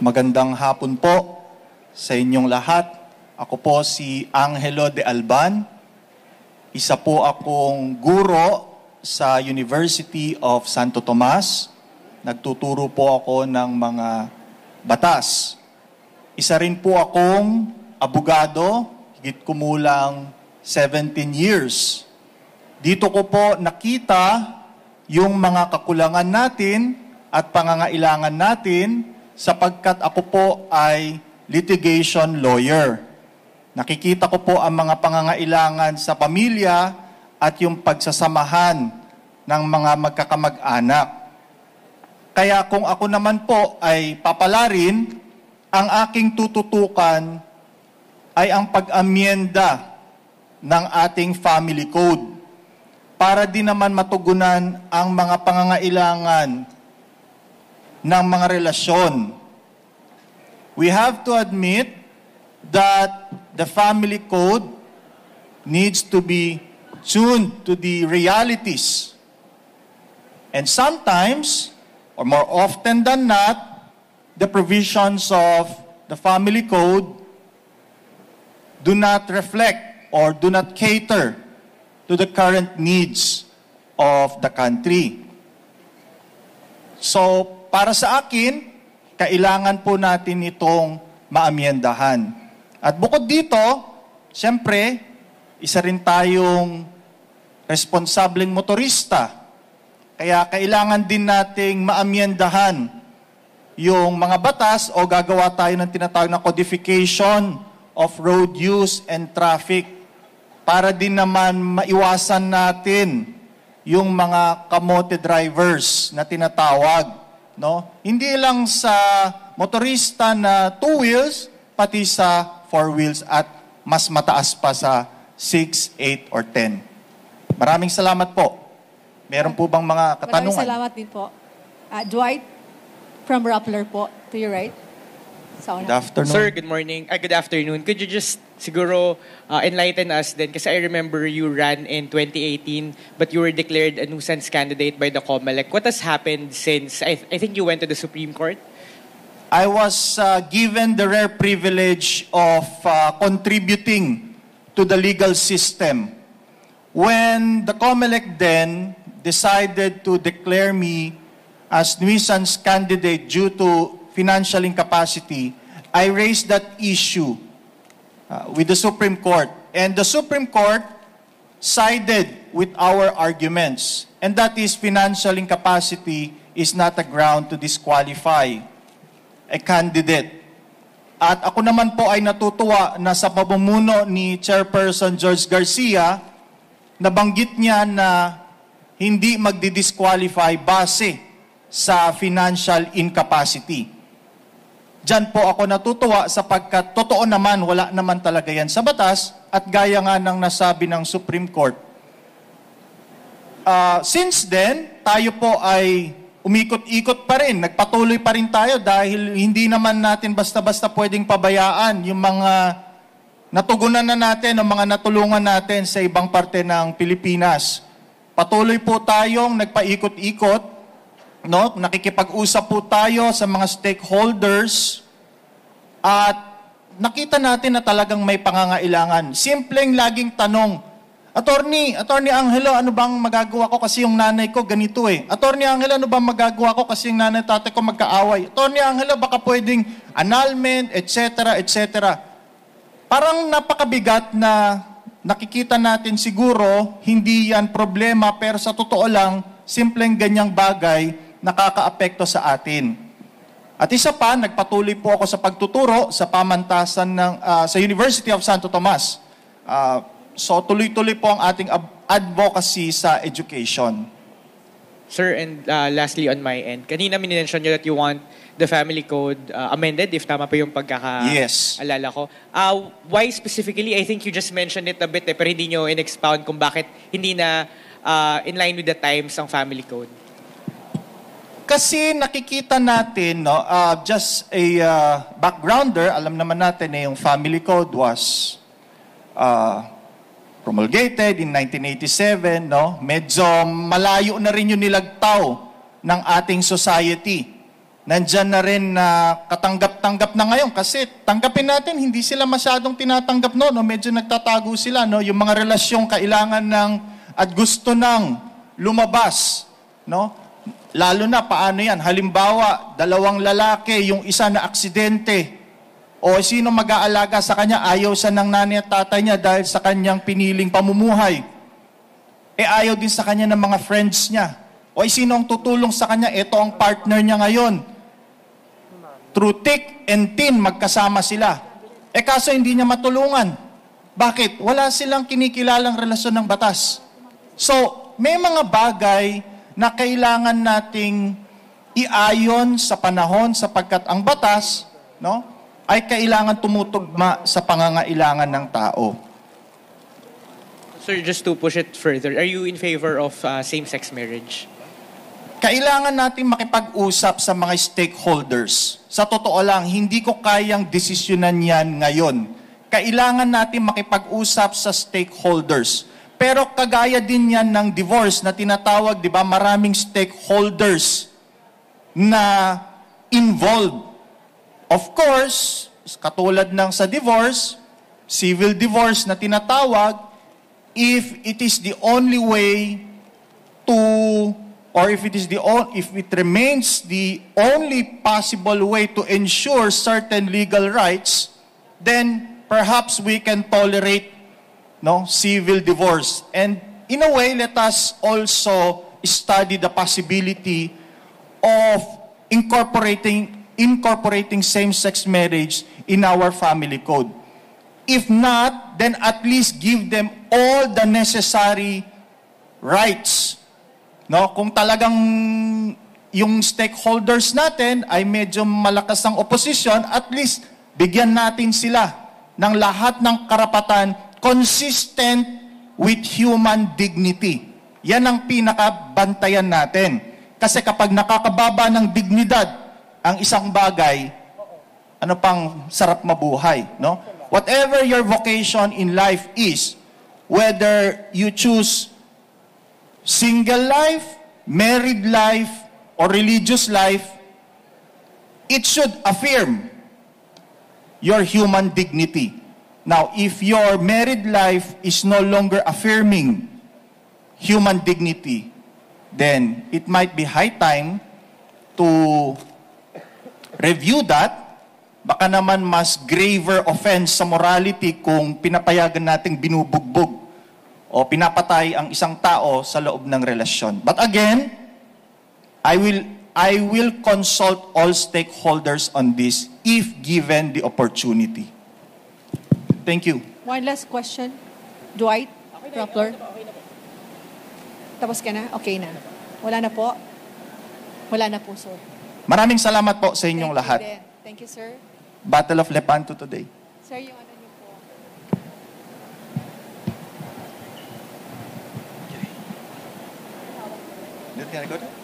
Magandang hapon po sa inyong lahat. Ako po si Angelo de Alban. Isa po akong guro sa University of Santo Tomas. Nagtuturo po ako ng mga batas. Isa rin po akong abogado, higit kumulang 17 years. Dito ko po nakita yung mga kakulangan natin at pangangailangan natin sapagkat ako po ay litigation lawyer. Nakikita ko po ang mga pangangailangan sa pamilya at yung pagsasamahan ng mga magkakamag-anak. Kaya kung ako naman po ay papalarin, ang aking tututukan ay ang pag-amyenda ng ating family code para din naman matugunan ang mga pangangailangan ng mga relasyon. We have to admit that the family code needs to be tuned to the realities. And sometimes, or more often than not, the provisions of the family code do not reflect or do not cater to the current needs of the country. So, para sa akin, kailangan po natin itong maamyendahan. At bukod dito, siyempre, isa rin tayong responsableng motorista. Kaya kailangan din nating maamyendahan yung mga batas o gagawa tayo ng tinatawag na codification of road use and traffic para din naman maiwasan natin yung mga kamote drivers na tinatawag. No? Hindi lang sa motorista na 2 wheels, pati sa 4 wheels at mas mataas pa sa 6, 8, or 10. Maraming salamat po. Meron po bang mga katanungan? Maraming salamat din po. Dwight from Rappler po, to your right. Good afternoon. Sir, good morning. Good afternoon. Could you just siguro enlighten us then? Kasi I remember you ran in 2018 but you were declared a nuisance candidate by the COMELEC. What has happened since? I think you went to the Supreme Court? I was given the rare privilege of contributing to the legal system. When the COMELEC then decided to declare me as nuisance candidate due to financial incapacity, I raised that issue with the Supreme Court. And the Supreme Court sided with our arguments. And that is financial incapacity is not a ground to disqualify a candidate. At ako naman po ay natutuwa na sa pamumuno ni Chairperson George Garcia, nabanggit niya na hindi magdi-disqualify base sa financial incapacity. Diyan po ako natutuwa sapagkat totoo naman, wala naman talaga yan sa batas at gaya nga ng nasabi ng Supreme Court. Since then, tayo po ay umikot-ikot pa rin, nagpatuloy pa rin tayo dahil hindi naman natin basta-basta pwedeng pabayaan yung mga natugunan na natin o mga natulungan natin sa ibang parte ng Pilipinas. Patuloy po tayong nagpaikot-ikot. No, nakikipag-usap po tayo sa mga stakeholders at nakita natin na talagang may pangangailangan. Simpleng laging tanong, Attorney Angelo, ano bang magagawa ko kasi yung nanay ko ganito eh. Attorney Angelo, ano bang magagawa ko kasi yung nanay at tatay ko magkaaway. Attorney Angelo, baka pwedeng annulment, etc., etc. Parang napakabigat na nakikita natin siguro, hindi yan problema, pero sa totoo lang, simpleng ganyang bagay nakakaapekto sa atin. At isa pa, nagpatuloy po ako sa pagtuturo sa pamantasan ng sa University of Santo Tomas. So tuloy-tuloy po ang ating advocacy sa education. Sir, and lastly on my end, kanina minention nyo that you want the family code amended, if tama pa yung pagkakaalala ko. Why specifically? I think you just mentioned it a bit pero hindi nyo in-expound kung bakit hindi na in line with the times ang family code. Kasi nakikita natin, no, just a backgrounder, alam naman natin na yung family code was promulgated in 1987, no? Medyo malayo na rin yung nilagtaw ng ating society. nandyan na rin na katanggap-tanggap na ngayon kasi tanggapin natin, hindi sila masyadong tinatanggap no, medyo nagtatago sila, no, yung mga relasyong kailangan ng at gusto nang lumabas, no? Lalo na paano yan? Halimbawa, 2 lalaki, yung isa na aksidente, o sino mag-aalaga sa kanya, ayaw siya ng nanay at tatay niya dahil sa kanyang piniling pamumuhay. Ayaw din sa kanya ng mga friends niya. O sino ang tutulong sa kanya? Ito ang partner niya ngayon. Through thick and thin, magkasama sila. Kaso hindi niya matulungan. Bakit? Wala silang kinikilalang relasyon ng batas. So, may mga bagay na kailangan nating iayon sa panahon sapagkat ang batas, no, ay kailangan tumutugma sa pangangailangan ng tao. Sir, just to push it further, are you in favor of same-sex marriage? Kailangan natin makipag-usap sa mga stakeholders. Sa totoo lang, hindi ko kayang desisyonan yan ngayon. Kailangan natin makipag-usap sa stakeholders. Pero kagaya din yan ng divorce na tinatawag, di ba, maraming stakeholders na involved. Of course, katulad ng sa divorce, civil divorce na tinatawag, if it is the only way to, or if it remains the only possible way to ensure certain legal rights, then perhaps we can tolerate, no, civil divorce. And in a way, let us also study the possibility of incorporating same-sex marriage in our family code. If not, then at least give them all the necessary rights. No, kung talagang yung stakeholders natin ay medyo malakas ang opposition, at least bigyan natin sila ng lahat ng karapatan consistent with human dignity. Yan ang pinakabantayan natin. Kasi kapag nakakababa ng dignidad ang isang bagay, ano pang sarap mabuhay, no? Whatever your vocation in life is, whether you choose single life, married life, or religious life, it should affirm your human dignity. Now, if your married life is no longer affirming human dignity, then it might be high time to review that. Baka naman mas graver offense sa morality kung pinapayagan nating binubugbog o pinapatay ang isang tao sa loob ng relasyon. But again, I will consult all stakeholders on this if given the opportunity. Thank you. One last question. Dwight, Rappler. Tapos ka na? Okay na. Wala na po? Wala na po, sir. Maraming salamat po sa inyong lahat. Thank you, sir. Battle of Lepanto today. Sir, yung ano niyo po. Can I go to?